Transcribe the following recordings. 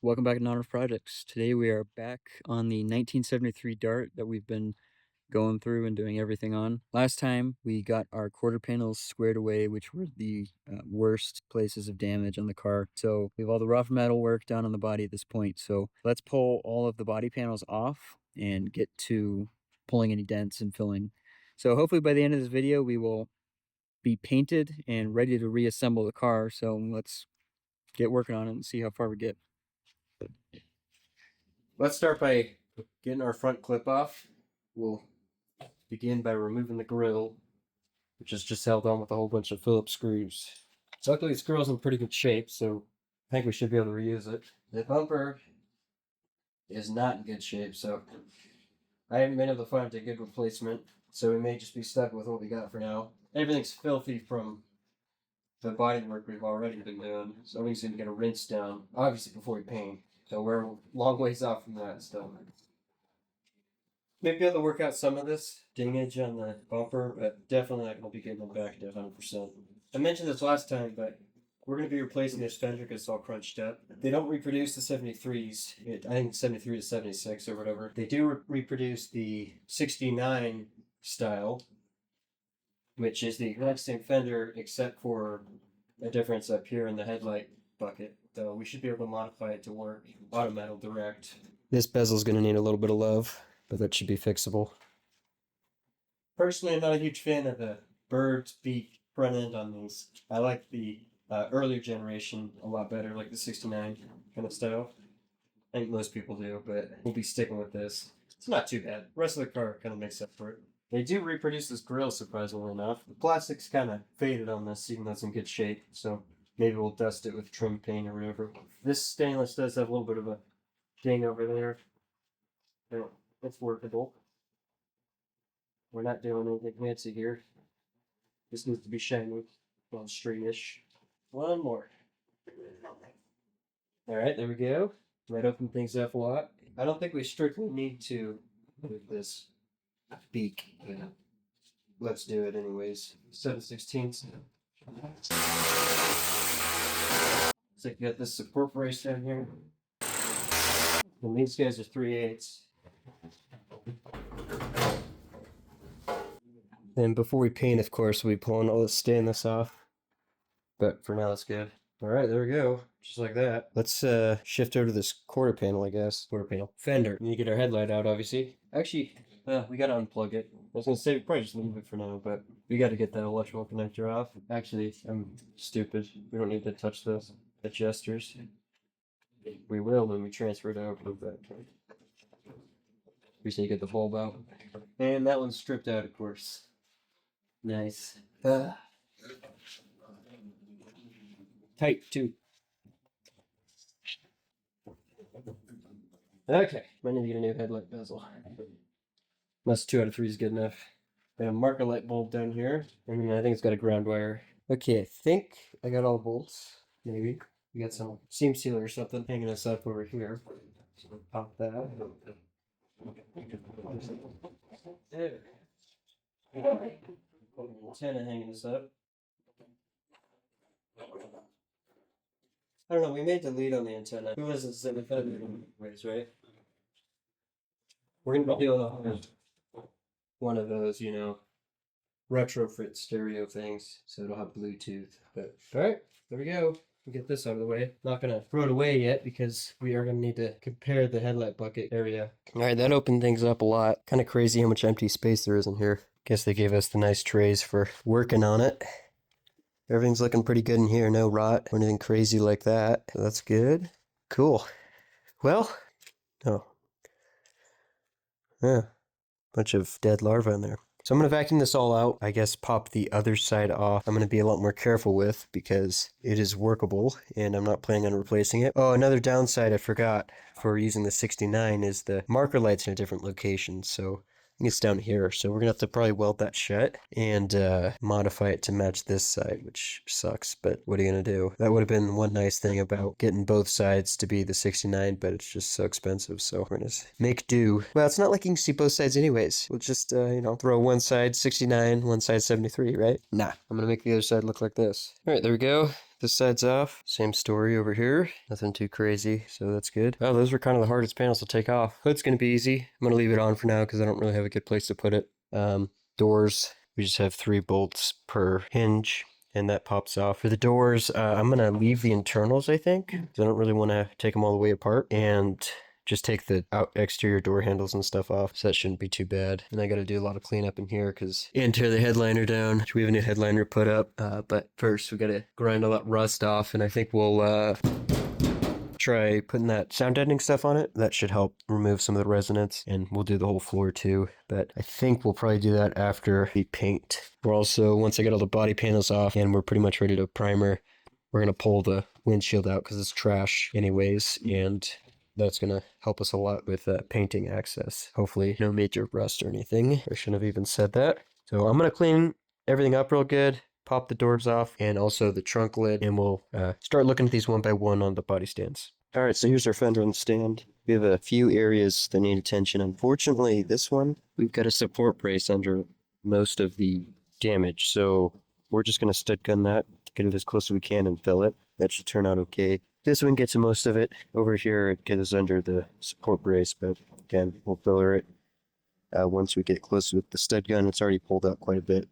welcome back to Honor of Projects. Today we are back on the 1973 Dart that we've been going through and doing everything on. Last time we got our quarter panels squared away, which were the worst places of damage on the car. So we have all the rough metal work done on the body at this point. So let's pull all of the body panels off and get to pulling any dents and filling. So hopefully by the end of this video we will be painted and ready to reassemble the car. So let's get working on it and see how far we get. Let's start by getting our front clip off. We'll begin by removing the grill, which is just held on with a whole bunch of Phillips screws. Luckily, this grill's in pretty good shape, so I think we should be able to reuse it. The bumper is not in good shape, so I haven't been able to find a good replacement, so we may just be stuck with what we got for now. Everything's filthy from the body work we've already been doing, so we need to get a rinse down, obviously before we paint. So we're a long ways off from that still. Maybe be able to work out some of this dingage on the bumper, but definitely not going to be getting it back to 100%. I mentioned this last time, but we're going to be replacing this fender because it's all crunched up. They don't reproduce the 73s. I think it's 73 to 76 or whatever. They do reproduce the 69 style, which is the exact same fender except for a difference up here in the headlight bucket. So we should be able to modify it to work auto metal direct. This bezel's going to need a little bit of love, but that should be fixable. Personally, I'm not a huge fan of the bird's beak front end on these. I like the earlier generation a lot better, like the 69 kind of style. I think most people do, but we'll be sticking with this. It's not too bad. The rest of the car kind of makes up for it. They do reproduce this grill, surprisingly enough. The plastic's kind of faded on this, even though it's in good shape, so maybe we'll dust it with trim paint or whatever. This stainless does have a little bit of a ding over there. It's workable. We're not doing anything fancy here. This needs to be shiny, well, straightish. One more. Alright, there we go. Might open things up a lot. I don't think we strictly need to with this beak. Let's do it anyways. 7/16. So you got this support brace down here. And these guys are 3/8. And before we paint, of course, we'll be pulling all this stainless off. But for now, that's good. Alright, there we go. Just like that. Let's shift over to this quarter panel, I guess. Quarter panel. Fender. We need to get our headlight out, obviously. Actually, we gotta unplug it. I was gonna say we probably just leave it for now, but we gotta get that electrical connector off. Actually, I'm stupid. We don't need to touch those adjusters. We will when we transfer it over, but we just need to get the bulb out. And that one's stripped out, of course. Nice. Tight, too. Okay, I need to get a new headlight bezel. Unless 2 out of 3 is good enough. Got a marker light bulb down here, and I think it's got a ground wire. Okay, I think I got all the bolts. Maybe. We got some seam sealer or something hanging us up over here. So pop that. There. Antenna hanging us up. I don't know, we made the lead on the antenna. Who was this in the fender anyways, right? We're gonna be doing one of those, you know, retrofit stereo things, so it'll have Bluetooth. But alright, there we go. We'll get this out of the way. Not gonna throw it away yet because we are gonna need to compare the headlight bucket area. Alright, that opened things up a lot. Kind of crazy how much empty space there is in here. Guess they gave us the nice trays for working on it. Everything's looking pretty good in here. No rot or anything crazy like that. So that's good. Cool. Well, bunch of dead larvae in there. So I'm going to vacuum this all out. I guess pop the other side off. I'm going to be a lot more careful with because it is workable and I'm not planning on replacing it. Oh, another downside I forgot for using the 69 is the marker light's in a different location. So I think it's down here. So we're going to have to probably weld that shut and modify it to match this side, which sucks. But what are you going to do? That would have been one nice thing about getting both sides to be the 69, but it's just so expensive. So we're going to make do. Well, it's not like you can see both sides anyways. We'll just, throw one side 69, one side 73, right? Nah, I'm going to make the other side look like this. All right, there we go. this side's off. Same story over here. Nothing too crazy, so that's good. Oh, those were kind of the hardest panels to take off. Hood's gonna be easy. I'm gonna leave it on for now because I don't really have a good place to put it. Doors, we just have 3 bolts per hinge, and that pops off. For the doors, I'm gonna leave the internals, I think, because I don't really want to take them all the way apart, and just take the exterior door handles and stuff off, so that shouldn't be too bad. And I gotta do a lot of cleanup in here and tear the headliner down. We have a new headliner put up, but first we gotta grind all that rust off, and I think we'll try putting that sound deadening stuff on it. That should help remove some of the resonance, and we'll do the whole floor too. But I think we'll probably do that after we paint. We're also, once I get all the body panels off and we're pretty much ready to primer, we're gonna pull the windshield out because it's trash anyways, and that's going to help us a lot with painting access. Hopefully no major rust or anything. I shouldn't have even said that. So I'm going to clean everything up real good, pop the doors off, and also the trunk lid, and we'll start looking at these one by one on the body stands. All right, so here's our fender on the stand. We have a few areas that need attention. Unfortunately, this one, we've got a support brace under most of the damage. So we're just going to stud gun that, get it as close as we can and fill it. That should turn out okay. This one gets most of it. Over here, it gets under the support brace, but again, we'll filler it. Once we get close with the stud gun, it's already pulled out quite a bit.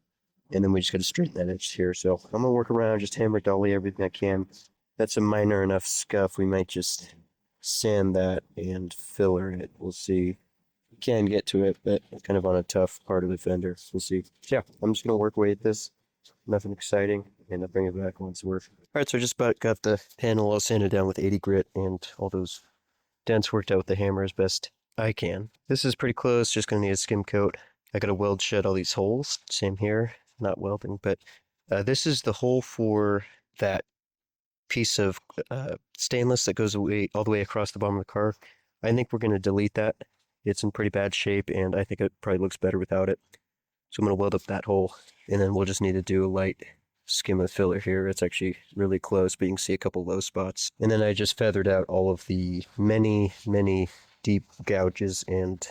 And then we just got to straighten that edge here. So I'm going to work around, just hammer dolly everything I can. That's a minor enough scuff. We might just sand that and filler it. We'll see. We can get to it, but it's kind of on a tough part of the fender. We'll see. So yeah, I'm just going to work away at this. Nothing exciting, and I'll bring it back once we're... Alright, so I just about got the panel all sanded down with 80 grit and all those dents worked out with the hammer as best I can. This is pretty close, just going to need a skim coat. I got to weld shed all these holes. Same here, not welding, but this is the hole for that piece of stainless that goes away all the way across the bottom of the car. I think we're going to delete that. It's in pretty bad shape, and I think it probably looks better without it. So I'm going to weld up that hole, and then we'll just need to do a light skim of filler here. It's actually really close, but you can see a couple low spots. And then I just feathered out all of the many, many deep gouges and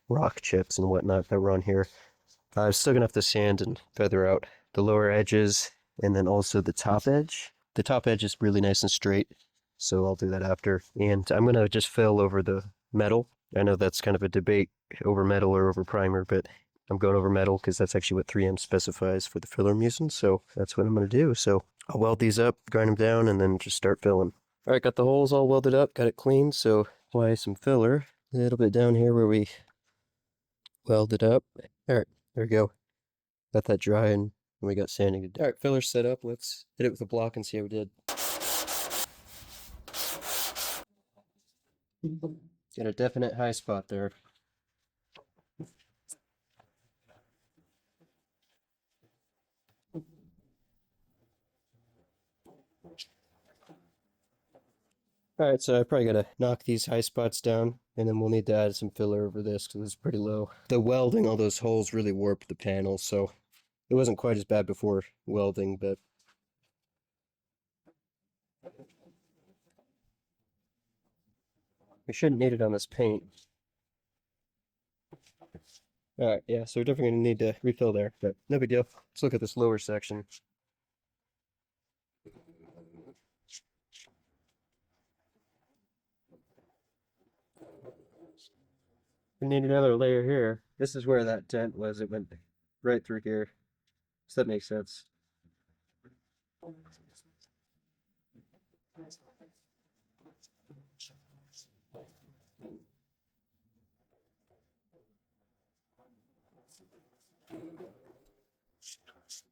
rock chips and whatnot that were on here. I'm still going to have to sand and feather out the lower edges, and then also the top edge. The top edge is really nice and straight, so I'll do that after. And I'm going to just fill over the metal. I know that's kind of a debate over metal or over primer, but I'm going over metal because that's actually what 3M specifies for the filler I'm using, so that's what I'm going to do. So I'll weld these up, grind them down, and then just start filling. All right, got the holes all welded up, got it clean, so apply some filler. A little bit down here where we welded up. All right, there we go. Got that dry, and we got sanding to do. All right, filler's set up. Let's hit it with a block and see how we did. Got a definite high spot there. Alright, so I probably gotta knock these high spots down, and then we'll need to add some filler over this because it's pretty low. The welding, all those holes really warped the panel, so it wasn't quite as bad before welding, but... we shouldn't need it on this paint. Alright, yeah, so we're definitely gonna need to refill there, but no big deal. Let's look at this lower section. We need another layer here. This is where that dent was. It went right through here. So that makes sense.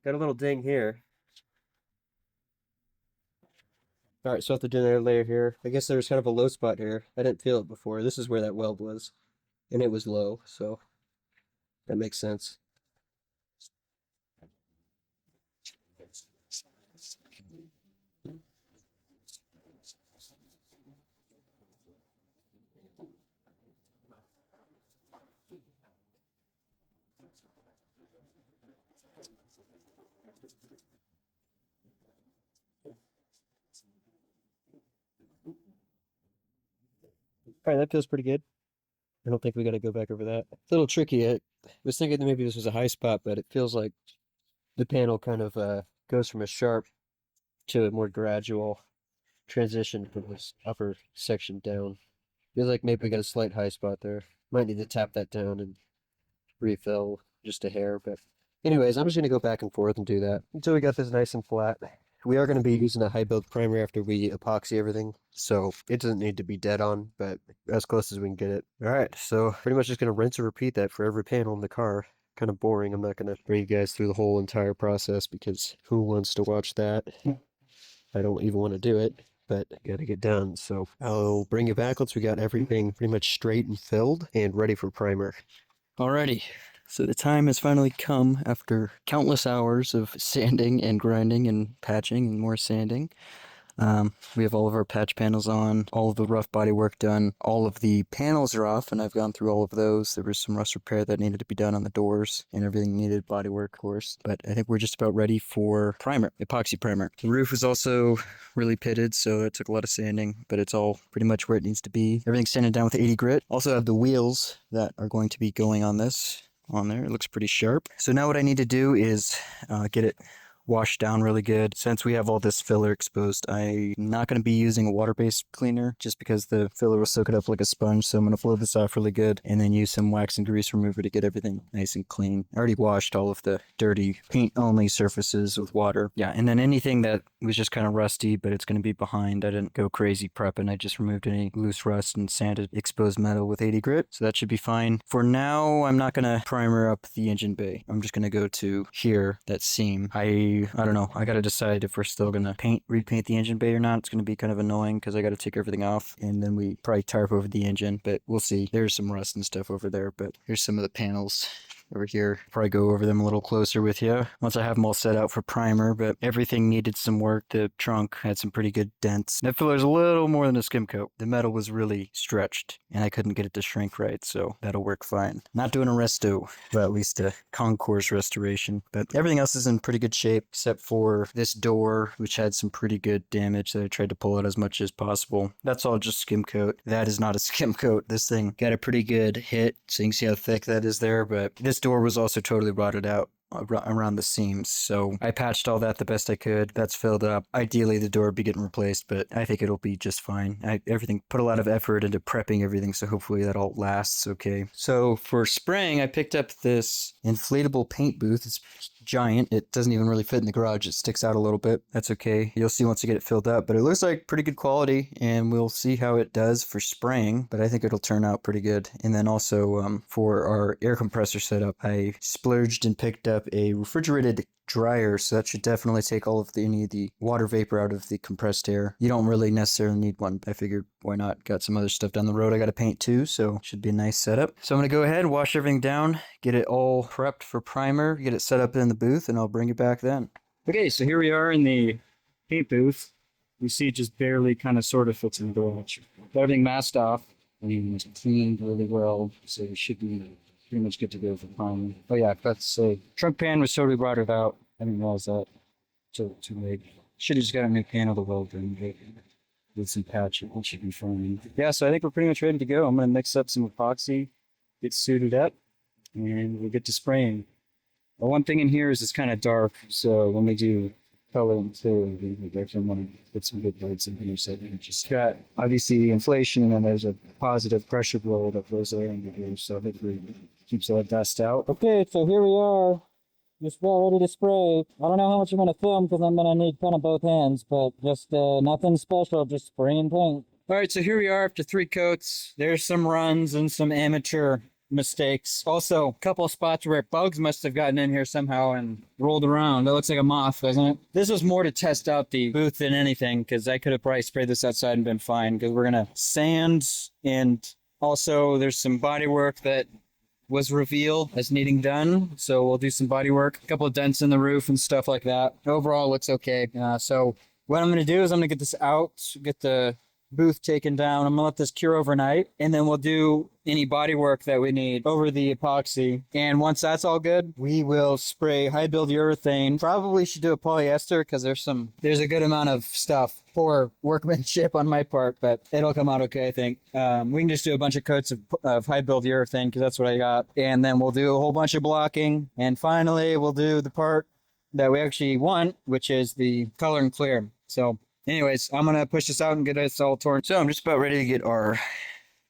Got a little ding here. Alright, so I have to do another layer here. I guess there's kind of a low spot here. I didn't feel it before. This is where that weld was. And it was low, so that makes sense. Alright, that feels pretty good. I don't think we got to go back over that. It's a little tricky. I was thinking that maybe this was a high spot, but it feels like the panel kind of goes from a sharp to a more gradual transition from this upper section down. Feels like maybe we got a slight high spot there. Might need to tap that down and refill just a hair, but anyways, I'm just going to go back and forth and do that until we got this nice and flat. We are going to be using a high build primer after we epoxy everything, so it doesn't need to be dead on, but as close as we can get it. All right, so pretty much just going to rinse and repeat that for every panel in the car. Kind of boring. I'm not going to bring you guys through the whole entire process because who wants to watch that? I don't even want to do it, but I got to get done. So I'll bring you back once we got everything pretty much straight and filled and ready for primer. Alrighty, so the time has finally come after countless hours of sanding and grinding and patching and more sanding. We have all of our patch panels on, all of the rough body work done, all of the panels are off, and I've gone through all of those. There was some rust repair that needed to be done on the doors, and everything needed body work, of course. But I think we're just about ready for primer, epoxy primer. The roof is also really pitted, so it took a lot of sanding, but it's all pretty much where it needs to be. Everything's sanded down with 80 grit. Also have the wheels that are going to be going on this on there. It looks pretty sharp. So now what I need to do is get it washed down really good. Since we have all this filler exposed, I'm not going to be using a water-based cleaner just because the filler will soak it up like a sponge. So I'm going to flow this off really good and then use some wax and grease remover to get everything nice and clean. I already washed all of the dirty paint-only surfaces with water. Yeah, and then anything that was just kind of rusty, but it's going to be behind. I didn't go crazy prepping. I just removed any loose rust and sanded exposed metal with 80 grit. So that should be fine. For now, I'm not going to primer up the engine bay. I'm just going to go to here, that seam. I don't know. I got to decide if we're still going to repaint the engine bay or not. It's going to be kind of annoying because I got to take everything off and then we probably tarp over the engine, but we'll see. There's some rust and stuff over there, but here's some of the panels over here. Probably go over them a little closer with you once I have them all set out for primer, but everything needed some work. The trunk had some pretty good dents. That filler's a little more than a skim coat. The metal was really stretched and I couldn't get it to shrink right, so that'll work fine. Not doing a resto, but at least a concourse restoration. But everything else is in pretty good shape except for this door, which had some pretty good damage that I tried to pull out as much as possible. That's all just skim coat. That is not a skim coat. This thing got a pretty good hit, so you can see how thick that is there, but this door was also totally rotted out around the seams, so I patched all that the best I could. That's filled up. Ideally the door would be getting replaced, but I think it'll be just fine. Everything put a lot of effort into prepping everything, so hopefully that all lasts okay. So for spraying, I picked up this inflatable paint booth. It's giant. It doesn't even really fit in the garage. It sticks out a little bit. That's okay. You'll see once you get it filled up, but it looks like pretty good quality, and we'll see how it does for spraying, but I think it'll turn out pretty good. And then also for our air compressor setup, I splurged and picked up a refrigerated dryer, so that should definitely take all of any of the water vapor out of the compressed air. You don't really necessarily need one. I figured why not? Got some other stuff down the road I got to paint too, so should be a nice setup. So I'm going to go ahead, wash everything down, get it all prepped for primer, get it set up in the booth, and I'll bring it back then. Okay, so here we are in the paint booth. You see it just barely kind of sort of fits in the door. Everything masked off and it's cleaned really well, so it should be pretty much good to go for primer. Oh yeah, I forgot to say, trunk pan was totally rotted out. I didn't realize that too late. Should have just got a new panel to weld in, but with some patch, it should be fine. Yeah, so I think we're pretty much ready to go. I'm going to mix up some epoxy, get suited up, and we'll get to spraying. The one thing in here is it's kind of dark, so when we do coloring too, we definitely want to put some good lights in here. So we just got obviously the inflation, and then there's a positive pressure blow that goes there under here, so hopefully it keeps all the dust out. Okay, so here we are. Just about ready to spray. I don't know how much I'm going to film because I'm going to need kind of both hands, but just nothing special, just spraying paint. All right, so here we are after 3 coats. There's some runs and some amateur mistakes. Also, a couple of spots where bugs must have gotten in here somehow and rolled around. That looks like a moth, doesn't it? This was more to test out the booth than anything, because I could have probably sprayed this outside and been fine, because we're going to sand, and also there's some body work that was revealed as needing done, so we'll do some body work, a couple of dents in the roof and stuff like that. Overall, it looks okay. So what I'm going to do is I'm going to get this out, get the booth taken down. I'm going to let this cure overnight, and then we'll do any body work that we need over the epoxy. And once that's all good, we will spray high build urethane. Probably should do a polyester because there's a good amount of stuff for workmanship on my part, but it'll come out okay, I think. We can just do a bunch of coats of high build urethane because that's what I got. And then we'll do a whole bunch of blocking. And finally, we'll do the part that we actually want, which is the color and clear. So anyways, I'm gonna push this out and get this all torn. So I'm just about ready to get our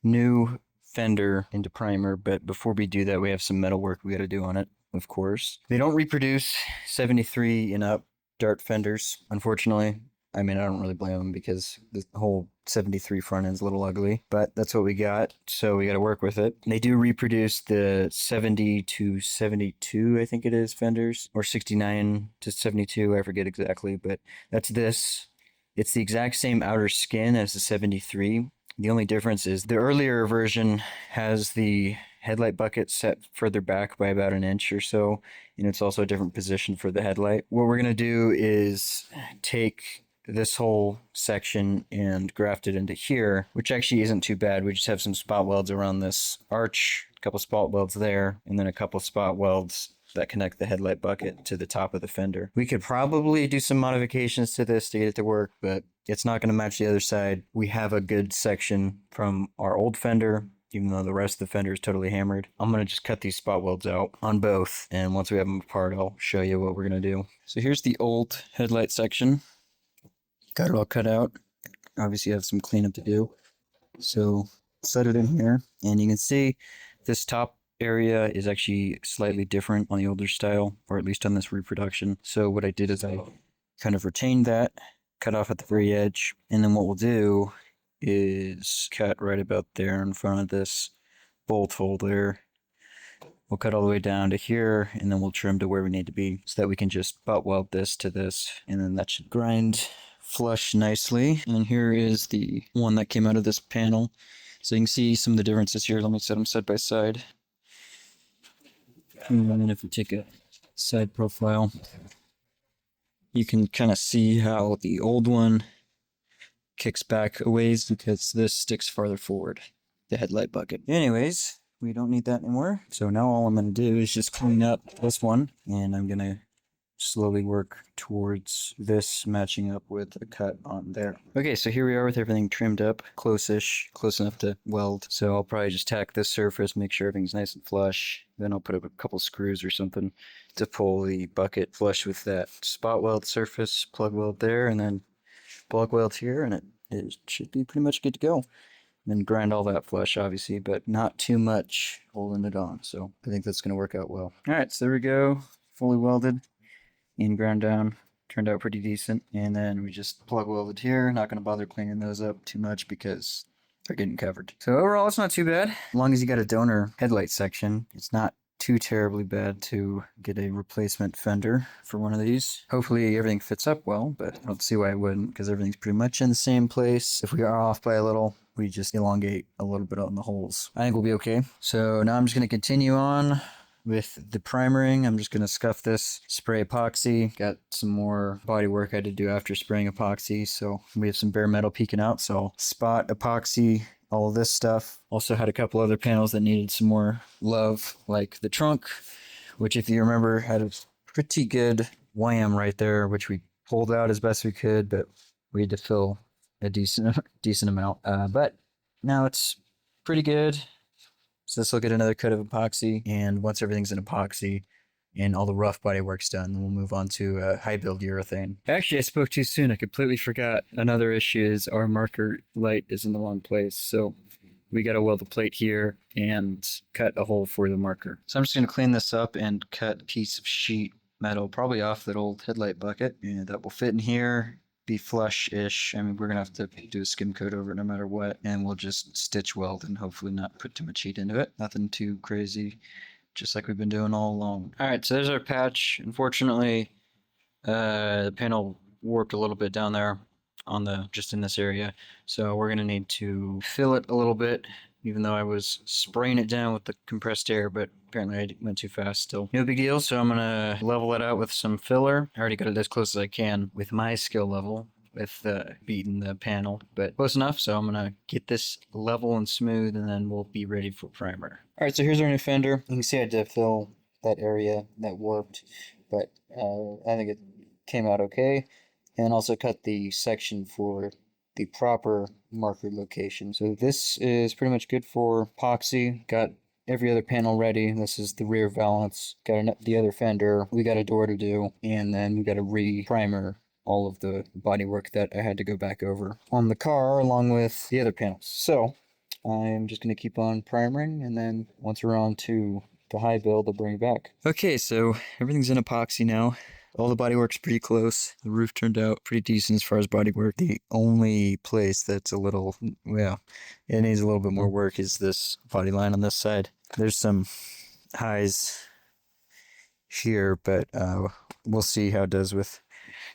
new fender into primer, but before we do that, we have some metal work we got to do on it, of course. They don't reproduce 73 and up dart fenders, unfortunately. I mean, I don't really blame them because the whole 73 front end's a little ugly, but that's what we got, so we got to work with it. They do reproduce the 70 to 72, I think it is, fenders, or 69 to 72, I forget exactly, but that's this. It's the exact same outer skin as the 73. The only difference is the earlier version has the headlight bucket set further back by about an inch or so, and it's also a different position for the headlight. What we're going to do is take this whole section and graft it into here, which actually isn't too bad. We just have some spot welds around this arch, a couple spot welds there, and then a couple spot welds that connect the headlight bucket to the top of the fender. We could probably do some modifications to this to get it to work, but it's not going to match the other side. We have a good section from our old fender, even though the rest of the fender is totally hammered. I'm going to just cut these spot welds out on both, and once we have them apart, I'll show you what we're going to do. So here's the old headlight section. Got it all cut out. Obviously, I have some cleanup to do. So set it in here, and you can see this top area is actually slightly different on the older style, or at least on this reproduction. So what I did is I kind of retained that, cut off at the very edge, and then what we'll do is cut right about there in front of this bolt hole there. We'll cut all the way down to here, and then we'll trim to where we need to be so that we can just butt weld this to this, and then that should grind flush nicely. And here is the one that came out of this panel. So you can see some of the differences here. Let me set them side by side. And then if we take a side profile, you can kind of see how the old one kicks back a ways because this sticks farther forward, the headlight bucket. Anyways, we don't need that anymore. So now all I'm going to do is just clean up this one, and I'm going to slowly work towards this matching up with a cut on there. Okay, so here we are with everything trimmed up, close-ish, close enough to weld. So I'll probably just tack this surface, make sure everything's nice and flush. Then I'll put up a couple screws or something to pull the bucket flush with that spot weld surface, plug weld there, and then plug weld here, and it should be pretty much good to go. Then grind all that flush, obviously, but not too much holding it on. So I think that's going to work out well. All right, so there we go, fully welded and ground down. Turned out pretty decent. And then we just plug welded here. Not going to bother cleaning those up too much because they're getting covered. So overall, it's not too bad. As long as you got a donor headlight section, it's not too terribly bad to get a replacement fender for one of these. Hopefully everything fits up well, but I don't see why it wouldn't because everything's pretty much in the same place. If we are off by a little, we just elongate a little bit on the holes. I think we'll be okay. So now I'm just going to continue on with the primering. I'm just going to scuff this, spray epoxy. Got some more body work I had to do after spraying epoxy, so we have some bare metal peeking out, so I'll spot epoxy all of this stuff. Also had a couple other panels that needed some more love, like the trunk, which if you remember had a pretty good wham right there, which we pulled out as best we could, but we had to fill a decent amount. But now it's pretty good. So this will get another coat of epoxy, and once everything's in epoxy and all the rough body work's done, then we'll move on to high build urethane. Actually, I spoke too soon. I completely forgot. Another issue is our marker light is in the wrong place. So we got to weld the plate here and cut a hole for the marker. So I'm just going to clean this up and cut a piece of sheet metal, probably off that old headlight bucket, and that will fit in here. Be flush-ish. I mean, we're gonna have to do a skim coat over it no matter what, and we'll just stitch weld and hopefully not put too much heat into it. Nothing too crazy, just like we've been doing all along. All right, so there's our patch. Unfortunately, the panel warped a little bit down there on the just in this area, so we're gonna need to fill it a little bit, even though I was spraying it down with the compressed air, but apparently I went too fast still. No big deal, so I'm gonna level it out with some filler. I already got it as close as I can with my skill level with beating the panel, but close enough, so I'm gonna get this level and smooth, and then we'll be ready for primer. All right, so here's our new fender. You can see I did fill that area that warped, but I think it came out okay. And also cut the section for the proper marker location. So this is pretty much good for epoxy. Got every other panel ready. This is the rear valance. Got the other fender. We got a door to do, and then we got a re-primer all of the bodywork that I had to go back over on the car along with the other panels. So I'm just going to keep on primering, and then once we're on to the high build, I'll bring it back. Okay, so everything's in epoxy now. All the bodywork's pretty close. The roof turned out pretty decent as far as bodywork. The only place that's a little, well, it needs a little bit more work is this body line on this side. There's some highs here, but we'll see how it does with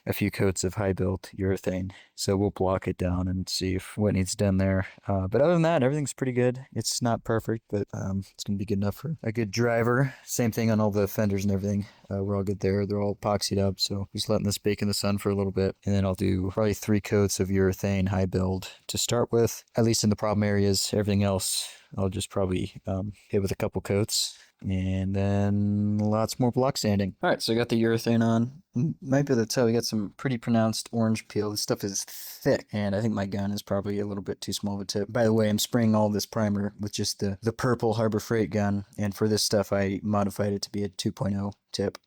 a few coats of high built urethane. So we'll block it down and see if what needs done there. But other than that, everything's pretty good. It's not perfect, but it's going to be good enough for a good driver. Same thing on all the fenders and everything. We're all good there. They're all epoxied up. So just letting this bake in the sun for a little bit. And then I'll do probably 3 coats of urethane high build to start with, at least in the problem areas. Everything else, I'll just probably hit with a couple coats. And then lots more block sanding. All right, so I got the urethane on. You might be able to tell we got some pretty pronounced orange peel. This stuff is thick, and I think my gun is probably a little bit too small of a tip. By the way, I'm spraying all this primer with just the purple Harbor Freight gun, and for this stuff, I modified it to be a 2.0 tip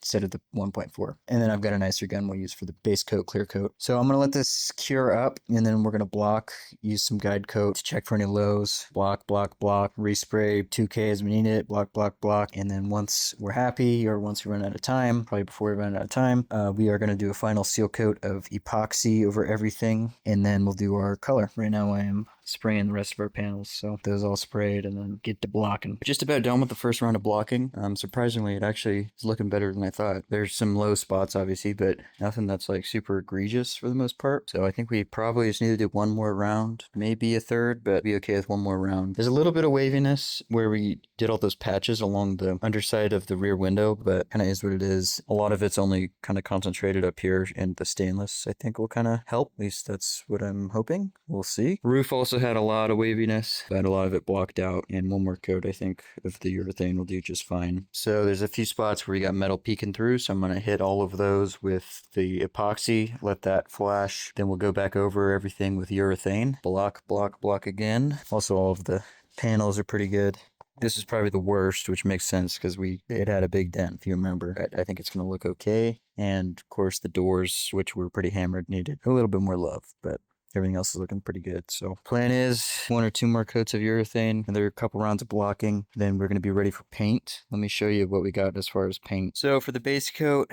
instead of the 1.4. And then I've got a nicer gun we'll use for the base coat, clear coat. So I'm going to let this cure up, and then we're going to block, use some guide coat to check for any lows, block, respray 2K as we need it, block. And then once we're happy, or once we run out of time, probably before we run out of time, we are going to do a final seal coat of epoxy over everything, and then we'll do our color. Right now I am spraying the rest of our panels, so those all sprayed, and then get to blocking. Just about done with the first round of blocking. Surprisingly, it actually is looking better than I thought. There's some low spots, obviously, but nothing that's like super egregious for the most part. So I think we probably just need to do one more round, maybe a third, but be okay with one more round. There's a little bit of waviness where we did all those patches along the underside of the rear window, but kind of is what it is. A lot of it's only kind of concentrated up here, and the stainless, I think, will kind of help. At least that's what I'm hoping. We'll see. Roof also had a lot of waviness, but a lot of it blocked out, and one more coat, I think, of the urethane will do just fine. So there's a few spots where you got metal peeking through, so I'm going to hit all of those with the epoxy, let that flash, then we'll go back over everything with urethane. Block again. Also, all of the panels are pretty good. This is probably the worst, which makes sense because it had a big dent, if you remember. I think it's going to look okay. And of course, the doors, which were pretty hammered, needed a little bit more love, but everything else is looking pretty good. So plan is 1 or 2 more coats of urethane, and there are a couple rounds of blocking. Then we're going to be ready for paint. Let me show you what we got as far as paint. So for the base coat,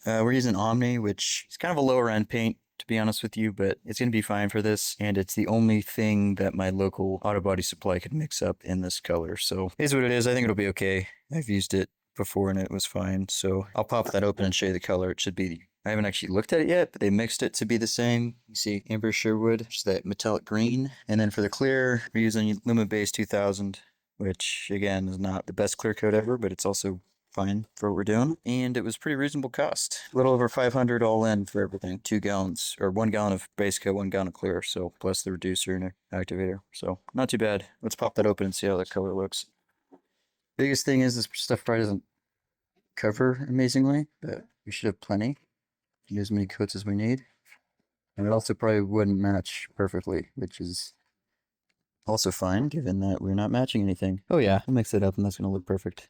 we're using Omni, which is kind of a lower end paint, to be honest with you, but it's going to be fine for this, and it's the only thing that my local auto body supply could mix up in this color. So it is what it is. I think it'll be okay. I've used it before and it was fine. So I'll pop that open and show you the color. It should be, I haven't actually looked at it yet, but they mixed it to be the same. You see Amber Sherwood, which is that metallic green. And then for the clear, we're using Luma Base 2000, which again is not the best clear coat ever, but it's also fine for what we're doing. And it was pretty reasonable cost. A little over $500 all in for everything. 2 gallons, or 1 gallon of base coat, 1 gallon of clear. So plus the reducer and activator. So not too bad. Let's pop that open and see how the color looks. Biggest thing is this stuff probably doesn't cover amazingly, but we should have plenty. Use as many coats as we need. And it also probably wouldn't match perfectly, which is also fine given that we're not matching anything. Oh yeah, we'll mix it up and that's gonna look perfect.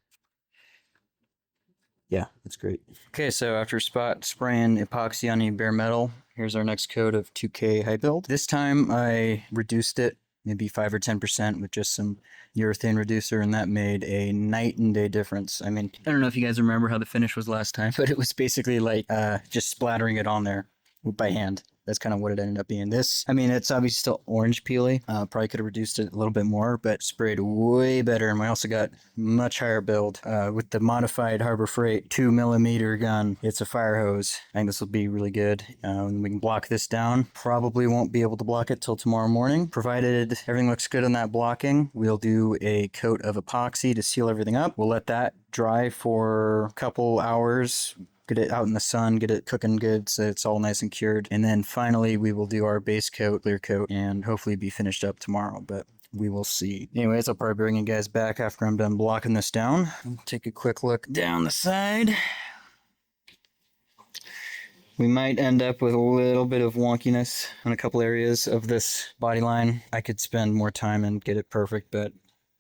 Yeah, that's great. Okay, so after spot spraying epoxy on any bare metal, here's our next coat of 2K high build. This time I reduced it maybe 5 or 10% with just some urethane reducer, and that made a night and day difference. I mean, I don't know if you guys remember how the finish was last time, but it was basically like just splattering it on there by hand. That's kind of what it ended up being. This, I mean, it's obviously still orange peely. Probably could have reduced it a little bit more, but sprayed way better. And we also got much higher build with the modified Harbor Freight 2mm gun. It's a fire hose. I think this will be really good. We can block this down. Probably won't be able to block it till tomorrow morning. Provided everything looks good on that blocking, we'll do a coat of epoxy to seal everything up. We'll let that dry for a couple hours. Get it out in the sun, get it cooking good so it's all nice and cured. And then finally we will do our base coat, clear coat, and hopefully be finished up tomorrow, but we will see. Anyways, I'll probably bring you guys back after I'm done blocking this down. Take a quick look down the side. We might end up with a little bit of wonkiness on a couple areas of this body line. I could spend more time and get it perfect, but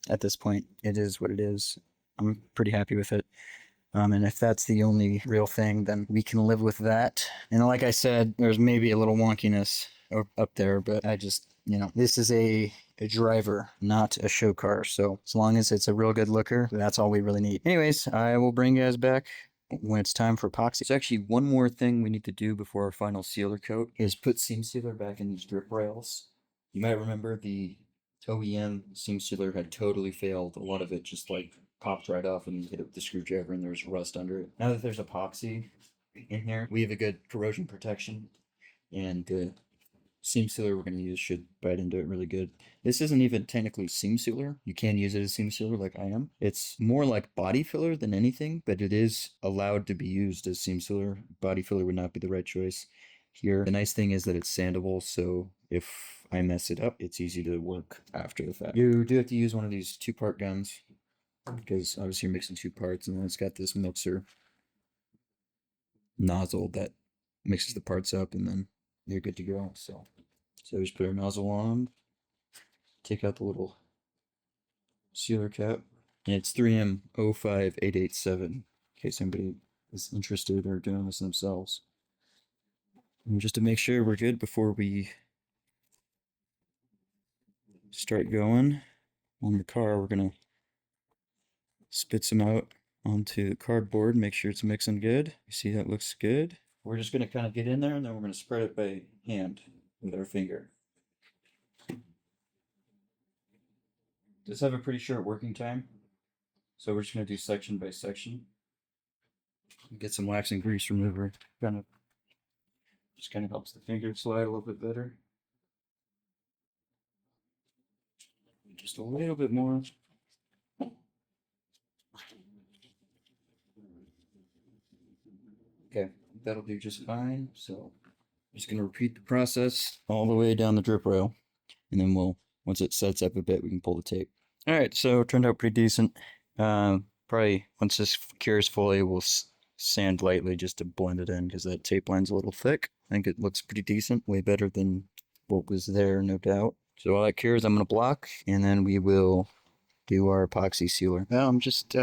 at this point, it is what it is. I'm pretty happy with it. And if that's the only real thing, then we can live with that. And like I said, there's maybe a little wonkiness up there, but I just, this is a driver, not a show car. So as long as it's a real good looker, that's all we really need. Anyways, I will bring you guys back when it's time for epoxy. There's actually one more thing we need to do before our final sealer coat is put seam sealer back in these drip rails. You might remember the OEM seam sealer had totally failed. A lot of it just like popped right off and hit it with the screwdriver and there's rust under it. Now that there's epoxy in here, we have a good corrosion protection, and the seam sealer we're going to use should bite into it really good. This isn't even technically seam sealer. You can use it as seam sealer like I am. It's more like body filler than anything, but it is allowed to be used as seam sealer. Body filler would not be the right choice here. The nice thing is that it's sandable, so if I mess it up, it's easy to work after the fact. You do have to use one of these 2-part guns, because obviously you're mixing 2 parts, and then it's got this mixer nozzle that mixes the parts up, and then you're good to go. So just put our nozzle on, take out the little sealer cap, and it's 3M05887 in case anybody is interested or doing this themselves. And just to make sure we're good before we start going on the car, we're gonna spit some out onto the cardboard, make sure it's mixing good. You see that looks good. We're just gonna kind of get in there, and then we're gonna spread it by hand with our finger. Does have a pretty short working time, so we're just gonna do section by section. Get some wax and grease remover. Kind of helps the finger slide a little bit better. Just a little bit more. Okay, that'll do just fine. So I'm just gonna repeat the process all the way down the drip rail, and then once it sets up a bit, we can pull the tape. All right, so it turned out pretty decent. Probably once this cures fully, we'll sand lightly just to blend it in, because that tape line's a little thick. I think it looks pretty decent, way better than what was there, no doubt. So while that cures, I'm gonna block, and then we will do our epoxy sealer. Well, I'm just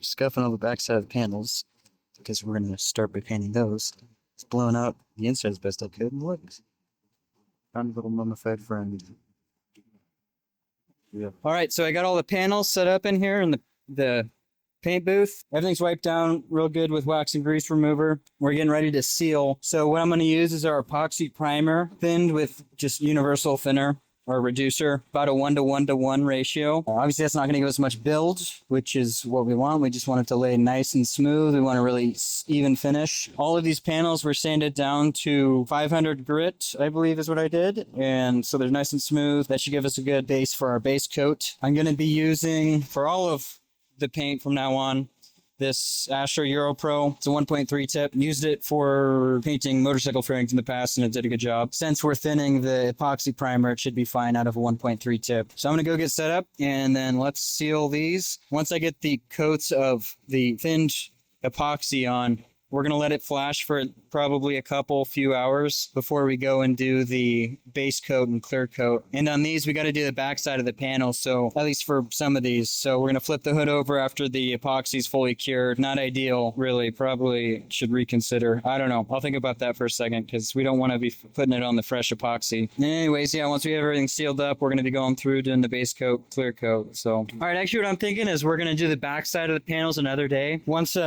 scuffing all the backside of the panels, because we're gonna start by painting those. It's blowing out the inside as best I could, and look, found a little mummified friend. Yeah. All right, so I got all the panels set up in here in the paint booth. Everything's wiped down real good with wax and grease remover. We're getting ready to seal. So what I'm going to use is our epoxy primer, thinned with just universal thinner or reducer, about a 1:1:1 ratio. Obviously, that's not going to give us much build, which is what we want. We just want it to lay nice and smooth. We want a really even finish. All of these panels were sanded down to 500 grit, I believe is what I did. And so they're nice and smooth. That should give us a good base for our base coat. I'm going to be using, for all of the paint from now on, this Asher Euro Pro. It's a 1.3 tip. Used it for painting motorcycle fairings in the past, and it did a good job. Since we're thinning the epoxy primer, it should be fine out of a 1.3 tip. So I'm going to go get set up, and then let's seal these. Once I get the coats of the thinned epoxy on, we're going to let it flash for probably a few hours before we go and do the base coat and clear coat. And on these, we got to do the backside of the panel, so at least for some of these. So we're going to flip the hood over after the epoxy is fully cured. Not ideal, really. Probably should reconsider. I don't know. I'll think about that for a second, because we don't want to be putting it on the fresh epoxy. Anyways, yeah, once we have everything sealed up, we're going to be going through doing the base coat, clear coat. So, all right, actually what I'm thinking is we're going to do the backside of the panels another day. Once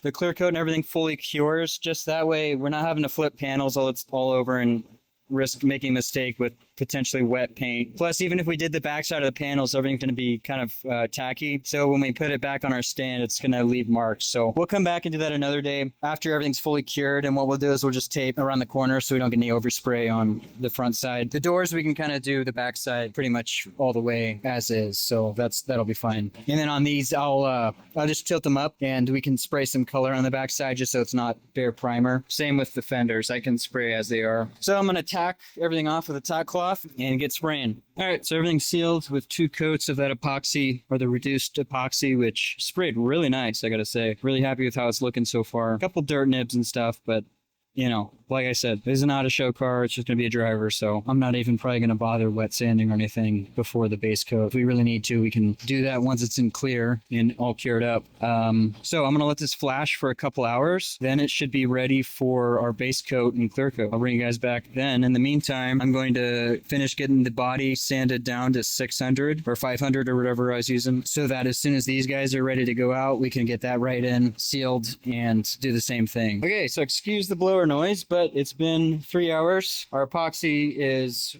the clear coat and everything fully cures, just that way we're not having to flip panels all over and risk making a mistake with potentially wet paint. Plus, even if we did the backside of the panels, everything's going to be kind of tacky. So when we put it back on our stand, it's going to leave marks. So we'll come back and do that another day after everything's fully cured. And what we'll do is we'll just tape around the corner so we don't get any overspray on the front side. The doors, we can kind of do the backside pretty much all the way as is. So that'll be fine. And then on these, I'll just tilt them up, and we can spray some color on the backside just so it's not bare primer. Same with the fenders. I can spray as they are. So I'm going to tack everything off with a tack cloth and get spraying. All right, so everything's sealed with 2 coats of that epoxy, or the reduced epoxy, which sprayed really nice, I gotta say. Really happy with how it's looking so far. A couple dirt nibs and stuff, but you know, like I said, this is not a show car. It's just going to be a driver. So I'm not even probably going to bother wet sanding or anything before the base coat. If we really need to, we can do that once it's in clear and all cured up. So I'm going to let this flash for a couple hours. Then it should be ready for our base coat and clear coat. I'll bring you guys back then. In the meantime, I'm going to finish getting the body sanded down to 600 or 500 or whatever I was using, so that as soon as these guys are ready to go out, we can get that right in, sealed, and do the same thing. Okay, so excuse the blower noise, but it's been 3 hours. Our epoxy is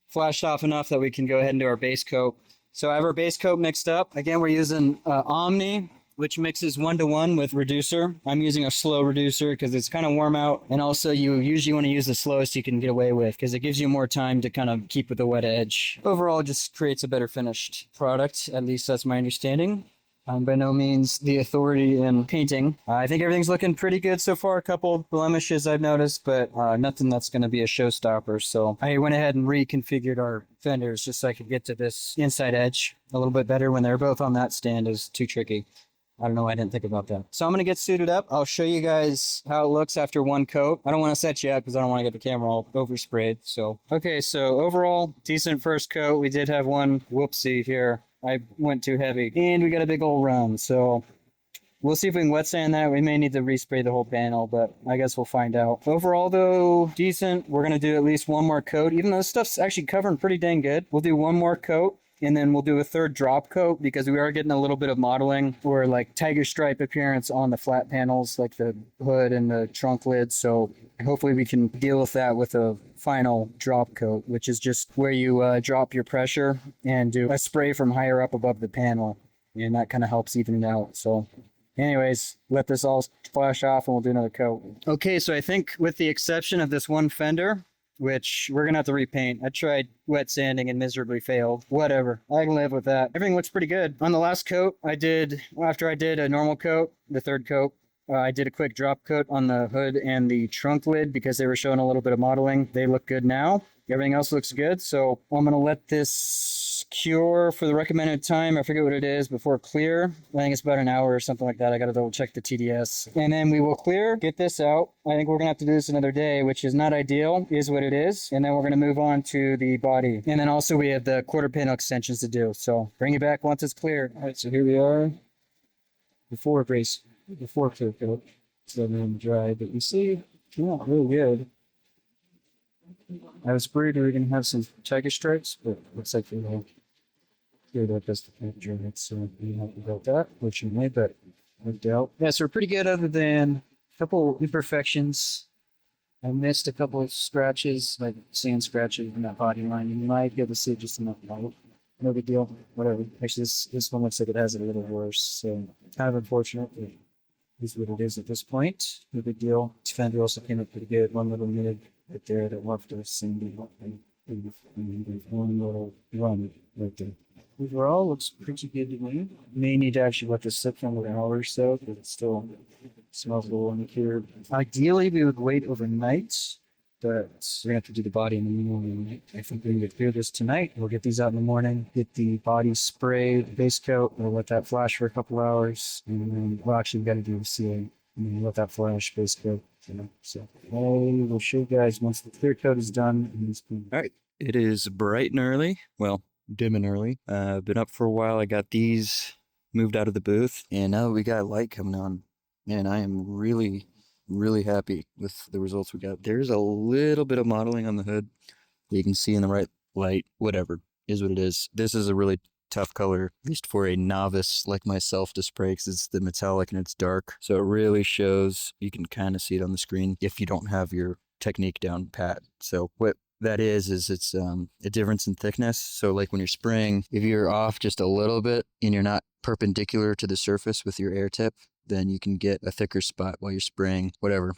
flashed off enough that we can go ahead and do our base coat. So I have our base coat mixed up. Again, we're using Omni, which mixes 1-to-1 with reducer. I'm using a slow reducer because it's kind of warm out. And also you usually want to use the slowest you can get away with because it gives you more time to kind of keep with the wet edge. Overall, it just creates a better finished product. At least that's my understanding. I'm by no means the authority in painting. I think everything's looking pretty good so far. A couple blemishes I've noticed, but nothing that's going to be a showstopper. So I went ahead and reconfigured our fenders just so I could get to this inside edge a little bit better when they're both on that stand. Is too tricky. I don't know. I didn't think about that. So I'm going to get suited up. I'll show you guys how it looks after one coat. I don't want to set you up because I don't want to get the camera all oversprayed. So, okay. So overall, decent first coat. We did have one whoopsie here. I went too heavy and we got a big old run. So we'll see if we can wet sand that. We may need to respray the whole panel, but I guess we'll find out. Overall though, decent. We're going to do at least one more coat, even though this stuff's actually covering pretty dang good. We'll do one more coat. And then we'll do a third drop coat because we are getting a little bit of modeling or like tiger stripe appearance on the flat panels, like the hood and the trunk lid. So hopefully we can deal with that with a final drop coat, which is just where you drop your pressure and do a spray from higher up above the panel. And that kind of helps even it out. So anyways, let this all flash off and we'll do another coat. Okay, so I think with the exception of this one fender, which we're going to have to repaint. I tried wet sanding and miserably failed. Whatever. I can live with that. Everything looks pretty good. On the last coat, after I did a normal coat, the third coat, I did a quick drop coat on the hood and the trunk lid because they were showing a little bit of modeling. They look good now. Everything else looks good. So I'm going to let this cure for the recommended time. I forget what it is before clear. I think it's about an hour or something like that. I got to double check the TDS. And then we will clear, get this out. I think we're going to have to do this another day, which is not ideal, is what it is. And then we're going to move on to the body. And then also we have the quarter panel extensions to do. So bring it back once it's clear. All right, so here we are. Before clear coat. So then dry, but you see, yeah, really good. I was worried we were going to have some tiger stripes, but looks like we have cleared up as the paint dried, so we have about that, fortunately, but no doubt. Yeah, so we're pretty good other than a couple imperfections. I missed a couple of scratches, like sand scratches in that body line. You might be able to see just enough light. No big deal. Whatever. Actually, this one looks like it has it a little worse, so kind of unfortunate, but is what it is at this point. No big deal. This fender also came up pretty good. One little unit right there that left us and one little run right there. Overall, looks pretty good to me. May need to actually let this sit for another hour or so because it still smells a little unclear. Ideally, we would wait overnight, but we're gonna have to do the body in the morning. I think we're gonna clear this tonight. We'll get these out in the morning, get the body sprayed, base coat. We'll let that flash for a couple hours, and then well, actually, we got to do the sealing. And then let that flash, base coat. So I will show you guys once the clear coat is done. All right, it is bright and early. Well, dim and early. Been up for a while. I got these moved out of the booth, and now we got light coming on. Man, I am really happy with the results we got. There's a little bit of modeling on the hood that you can see in the right light. Whatever, is what it is. This is a really tough color, at least for a novice like myself to spray, because it's the metallic and it's dark. So it really shows. You can kind of see it on the screen if you don't have your technique down pat. So what that is it's a difference in thickness. So like when you're spraying, if you're off just a little bit and you're not perpendicular to the surface with your air tip, then you can get a thicker spot while you're spraying. Whatever.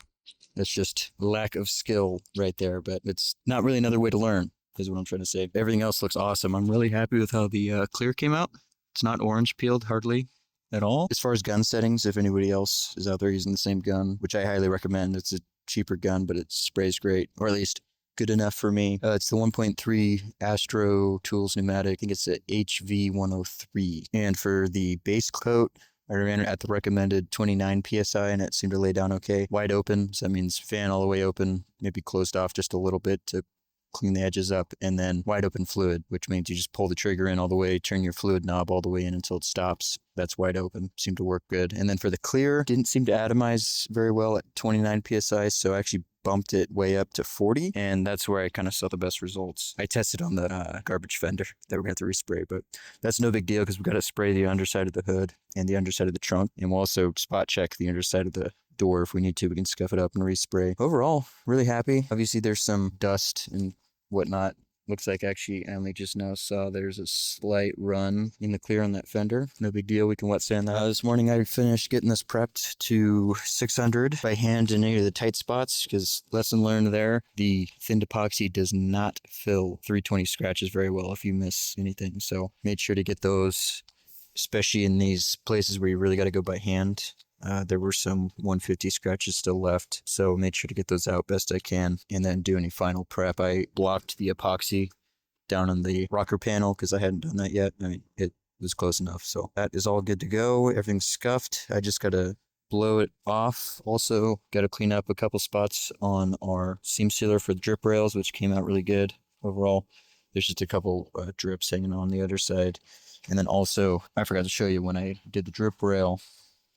That's just lack of skill right there, but it's not really another way to learn, is what I'm trying to say. Everything else looks awesome. I'm really happy with how the clear came out. It's not orange peeled hardly at all. As far as gun settings, if anybody else is out there using the same gun, which I highly recommend, it's a cheaper gun, but it sprays great, or at least good enough for me. It's the 1.3 Astro Tools pneumatic. I think it's a HV103. And for the base coat, I ran it at the recommended 29 psi, and it seemed to lay down okay. Wide open, so that means fan all the way open, maybe closed off just a little bit to clean the edges up, and then wide open fluid, which means you just pull the trigger in all the way, turn your fluid knob all the way in until it stops. That's wide open. Seemed to work good. And then for the clear, didn't seem to atomize very well at 29 psi, so I actually bumped it way up to 40, and that's where I kind of saw the best results. I tested on the garbage fender that we're going to have to respray, but that's no big deal because we've got to spray the underside of the hood and the underside of the trunk, and we'll also spot check the underside of the door if we need to. We can scuff it up and respray. Overall, really happy. Obviously, there's some dust and whatnot. Looks like actually I only just now saw there's a slight run in the clear on that fender. No big deal. We can wet sand that. This morning I finished getting this prepped to 600 by hand in any of the tight spots because lesson learned there, the thin epoxy does not fill 320 scratches very well if you miss anything. So made sure to get those, especially in these places where you really got to go by hand. There were some 150 scratches still left, so made sure to get those out best I can and then do any final prep. I blocked the epoxy down on the rocker panel because I hadn't done that yet. I mean, it was close enough, so that is all good to go. Everything's scuffed. I just got to blow it off. Also, got to clean up a couple spots on our seam sealer for the drip rails, which came out really good overall. There's just a couple drips hanging on the other side. And then also, I forgot to show you when I did the drip rail,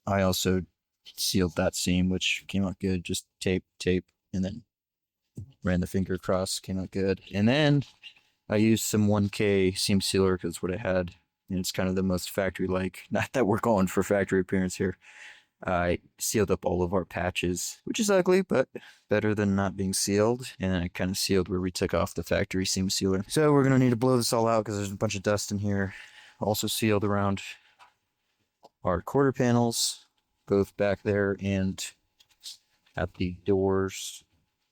I also sealed that seam, which came out good. Just tape, and then ran the finger across, came out good. And then I used some 1K seam sealer because what I had, and it's kind of the most factory-like. Not that we're going for factory appearance here. I sealed up all of our patches, which is ugly, but better than not being sealed. And then I kind of sealed where we took off the factory seam sealer. So we're going to need to blow this all out because there's a bunch of dust in here. Also sealed around our quarter panels, both back there and at the doors.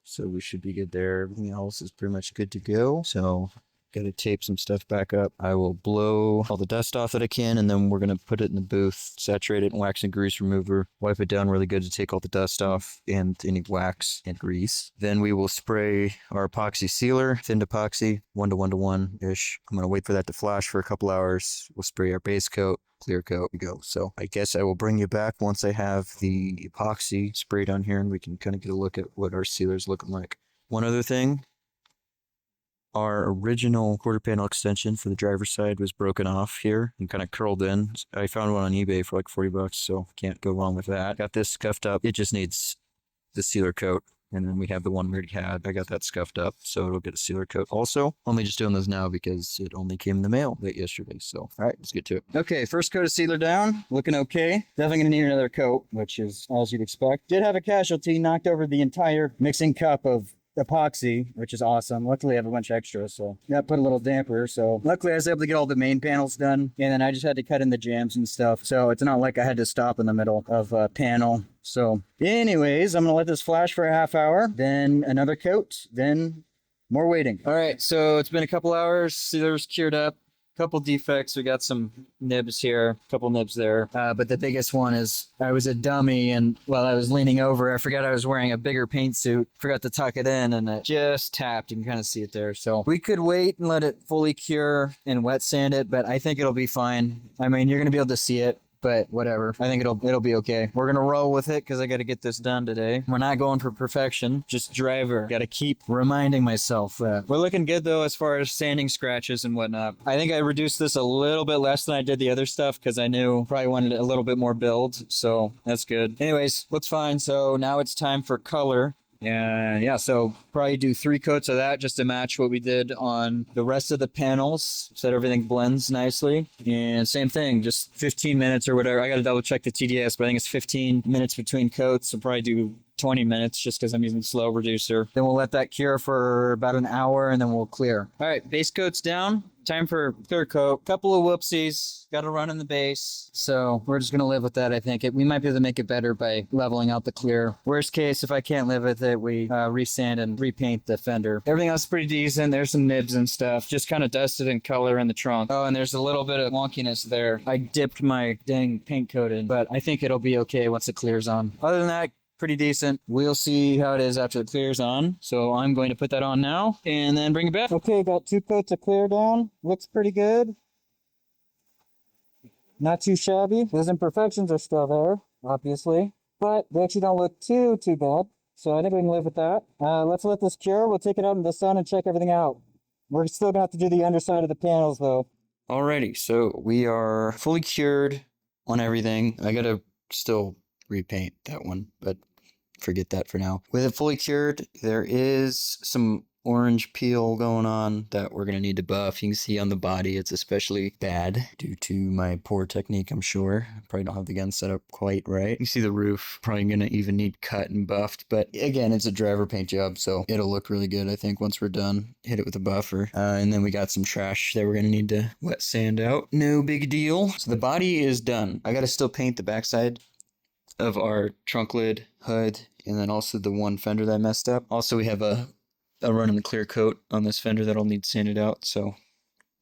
So we should be good there. Everything else is pretty much good to go. So got to tape some stuff back up. I will blow all the dust off that I can, and then we're going to put it in the booth, saturate it in wax and grease remover, wipe it down really good to take all the dust off and any wax and grease. Then we will spray our epoxy sealer, thin epoxy, 1 to 1 to 1-ish. I'm going to wait for that to flash for a couple hours. We'll spray our base coat, clear coat, and go. So I guess I will bring you back once I have the epoxy sprayed on here and we can kind of get a look at what our sealer's looking like. One other thing, our original quarter panel extension for the driver's side was broken off here and kind of curled in. I found one on eBay for like $40, so can't go wrong with that. Got this scuffed up. It just needs the sealer coat. And then we have the one we already had. I got that scuffed up, so it'll get a sealer coat. Also, only just doing those now because it only came in the mail late yesterday. So, all right, let's get to it. Okay, first coat of sealer down. Looking okay. Definitely going to need another coat, which is as you'd expect. Did have a casualty, knocked over the entire mixing cup of epoxy, which is awesome. Luckily I have a bunch extra, so that put a little damper. So luckily I was able to get all the main panels done, and then I just had to cut in the jams and stuff, so it's not like I had to stop in the middle of a panel. So anyways, I'm gonna let this flash for a half hour, then another coat, then more waiting. All right, so it's been a couple hours. Sealer's cured up. Couple defects. We got some nibs here, couple nibs there. But the biggest one is I was a dummy, and while I was leaning over, I forgot I was wearing a bigger paint suit. Forgot to tuck it in, and it just tapped. You can kind of see it there. So we could wait and let it fully cure and wet sand it, but I think it'll be fine. I mean, you're going to be able to see it, but whatever. I think it'll be okay. We're going to roll with it because I got to get this done today. We're not going for perfection, just driver. Got to keep reminding myself that. We're looking good though as far as sanding scratches and whatnot. I think I reduced this a little bit less than I did the other stuff because I knew probably wanted a little bit more build, so that's good. Anyways, looks fine. So now it's time for color. And yeah, so probably do 3 coats of that just to match what we did on the rest of the panels so that everything blends nicely. And same thing, just 15 minutes or whatever. I got to double check the TDS, but I think it's 15 minutes between coats. So probably do 20 minutes just because I'm using slow reducer. Then we'll let that cure for about an hour and then we'll clear. All right, base coat's down. Time for clear coat. Couple of whoopsies. Got to run in the base. So we're just going to live with that, I think. We might be able to make it better by leveling out the clear. Worst case, if I can't live with it, we resand and repaint the fender. Everything else is pretty decent. There's some nibs and stuff. Just kind of dusted in color in the trunk. Oh, and there's a little bit of wonkiness there. I dipped my dang paint coat in, but I think it'll be okay once it clears on. Other than that, pretty decent. We'll see how it is after it clears on. So I'm going to put that on now and then bring it back. Okay, got 2 coats of clear down. Looks pretty good. Not too shabby. Those imperfections are still there, obviously, but they actually don't look too bad. So I think we can live with that. Let's let this cure. We'll take it out in the sun and check everything out. We're still gonna have to do the underside of the panels though. Alrighty, so we are fully cured on everything. I gotta still repaint that one, but forget that for now. With it fully cured, there is some orange peel going on that we're going to need to buff. You can see on the body it's especially bad due to my poor technique, I'm sure. I probably don't have the gun set up quite right. You see the roof, probably going to even need cut and buffed, but again, it's a driver paint job, so it'll look really good, I think, once we're done. Hit it with a buffer. And then we got some trash that we're going to need to wet sand out. No big deal. So the body is done. I got to still paint the backside of our trunk lid, hood, and then also the one fender that I messed up. Also, we have a run in the clear coat on this fender that'll need sanded out, so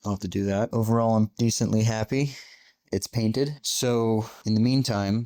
I'll have to do that. Overall, I'm decently happy. It's painted. So in the meantime,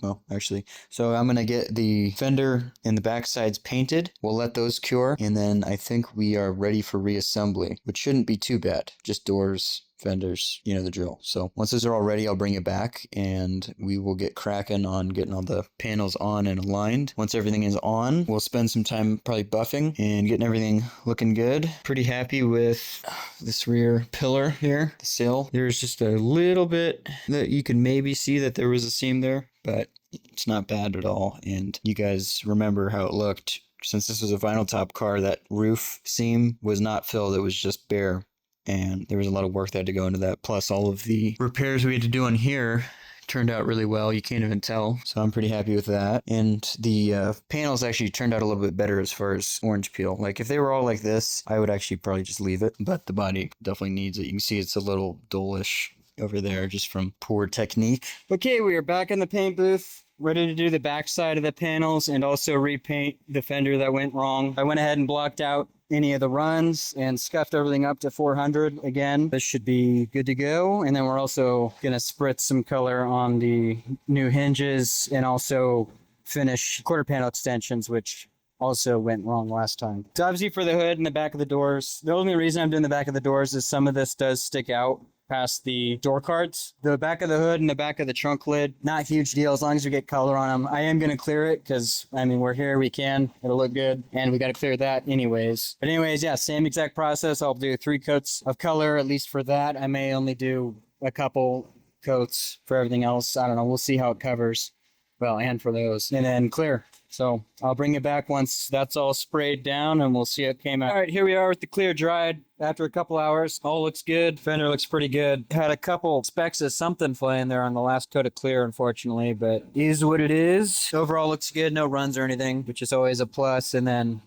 so I'm going to get the fender and the back sides painted. We'll let those cure, and then I think we are ready for reassembly, which shouldn't be too bad. Just doors, fenders, you know the drill. So once those are all ready, I'll bring it back and we will get cracking on getting all the panels on and aligned. Once everything is on, we'll spend some time probably buffing and getting everything looking good. Pretty happy with this rear pillar here, the sill. There's just a little bit that you can maybe see that there was a seam there, but it's not bad at all. And you guys remember how it looked. Since this was a vinyl top car, that roof seam was not filled, it was just bare. And there was a lot of work that had to go into that. Plus all of the repairs we had to do on here turned out really well. You can't even tell. So I'm pretty happy with that. And the panels actually turned out a little bit better as far as orange peel. Like if they were all like this, I would actually probably just leave it. But the body definitely needs it. You can see it's a little dullish over there just from poor technique. Okay, we are back in the paint booth. Ready to do the back side of the panels and also repaint the fender that went wrong. I went ahead and blocked out any of the runs and scuffed everything up to 400 again. This should be good to go. And then we're also gonna spritz some color on the new hinges and also finish quarter panel extensions, which also went wrong last time. So obviously for the hood and the back of the doors, the only reason I'm doing the back of the doors is some of this does stick out past the door cards. The back of the hood and the back of the trunk lid, not huge deal as long as we get color on them. I am going to clear it because, I mean, we're here, we can. It'll look good. And we got to clear that anyways. But anyways, yeah, same exact process. I'll do 3 coats of color, at least for that. I may only do a couple coats for everything else. I don't know. We'll see how it covers. Well, and for those. And then clear. So I'll bring it back once that's all sprayed down and we'll see how it came out. All right, here we are with the clear dried after a couple hours. All looks good. Fender looks pretty good. Had a couple specks of something flying there on the last coat of clear, unfortunately, but is what it is. Overall looks good. No runs or anything, which is always a plus. And then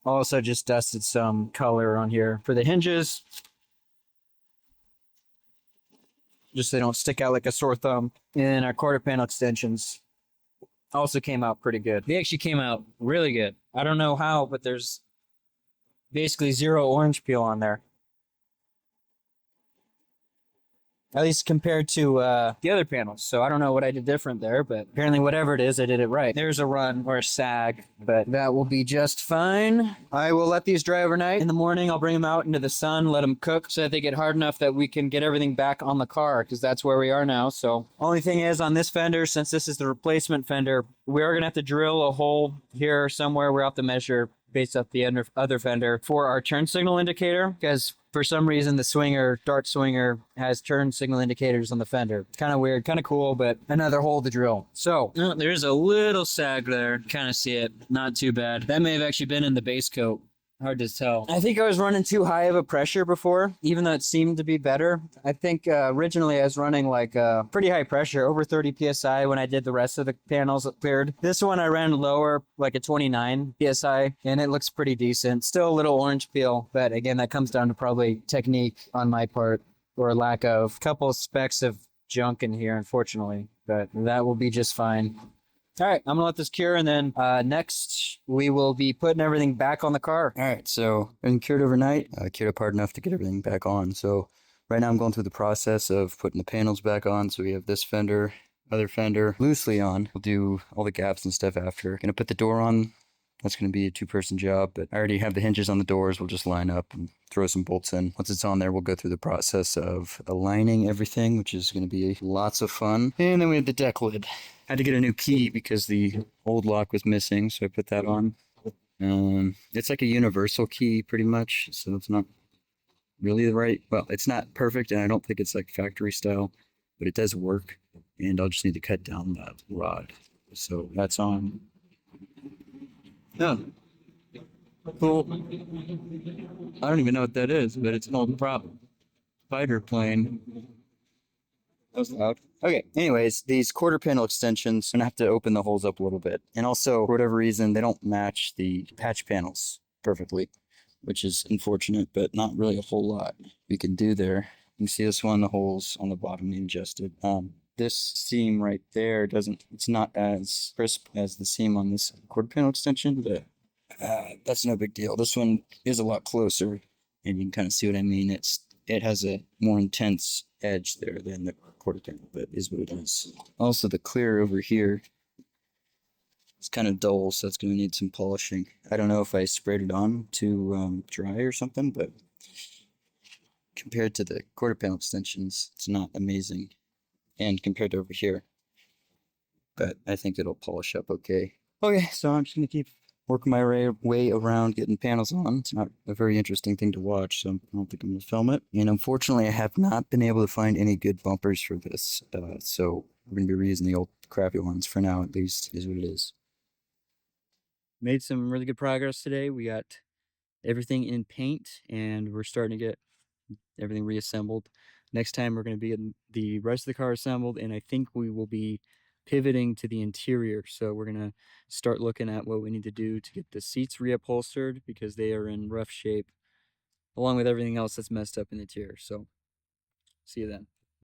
also just dusted some color on here for the hinges, just so they don't stick out like a sore thumb. And our quarter panel extensions also came out pretty good. They actually came out really good. I don't know how, but there's basically 0 orange peel on there. At least compared to the other panels. So I don't know what I did different there, but apparently whatever it is, I did it right. There's a run or a sag, but that will be just fine. I will let these dry overnight. In the morning, I'll bring them out into the sun, let them cook so that they get hard enough that we can get everything back on the car, because that's where we are now. So only thing is on this fender, since this is the replacement fender, we are going to have to drill a hole here somewhere. We'll have to measure based off the other fender for our turn signal indicator, because for some reason the dart swinger has turn signal indicators on the fender. It's kind of weird, kind of cool, but another hole to drill. So there's a little sag there, kind of see it, not too bad. That may have actually been in the base coat. Hard to tell. I think I was running too high of a pressure before, even though it seemed to be better. I think originally I was running like pretty high pressure, over 30 PSI when I did the rest of the panels cleared. This one I ran lower, like a 29 PSI, and it looks pretty decent. Still a little orange peel, but again, that comes down to probably technique on my part or lack of. Couple specks of junk in here, unfortunately, but that will be just fine. All right, I'm gonna let this cure, and then next we will be putting everything back on the car. All right, so been cured overnight. Cured up hard enough to get everything back on. So right now I'm going through the process of putting the panels back on. So we have this fender, other fender loosely on. We'll do all the gaps and stuff after. Gonna put the door on That's going to be a 2-person job, but I already have the hinges on the doors. We'll just line up and throw some bolts in. Once it's on there, we'll go through the process of aligning everything, which is going to be lots of fun. And then we have the deck lid. I had to get a new key because the old lock was missing, so I put that on. It's like a universal key pretty much, so it's not really the right, well, it's not perfect, and I don't think it's like factory style, but it does work, and I'll just need to cut down that rod. So that's on. Yeah. Cool. I don't even know what that is, but it's an old prop. Fighter plane. That was loud. Okay, anyways, these quarter panel extensions, I'm gonna have to open the holes up a little bit. And also, for whatever reason, they don't match the patch panels perfectly, which is unfortunate, but not really a whole lot we can do there. You can see this one, the holes on the bottom need adjusted. This seam right there it's not as crisp as the seam on this quarter panel extension, but that's no big deal. This one is a lot closer, and you can kind of see what I mean. It has a more intense edge there than the quarter panel, but is what it is. Also, the clear over here is kind of dull, so it's going to need some polishing. I don't know if I sprayed it on to dry or something, but compared to the quarter panel extensions, it's not amazing. And compared to over here, but I think it'll polish up okay. Okay, so I'm just going to keep working my way around getting panels on. It's not a very interesting thing to watch, so I don't think I'm going to film it. And unfortunately, I have not been able to find any good bumpers for this, so we're going to be reusing the old crappy ones for now, at least, is what it is. Made some really good progress today. We got everything in paint, and we're starting to get everything reassembled. Next time, we're going to be getting the rest of the car assembled, and I think we will be pivoting to the interior. So we're going to start looking at what we need to do to get the seats reupholstered because they are in rough shape, along with everything else that's messed up in the interior. So see you then.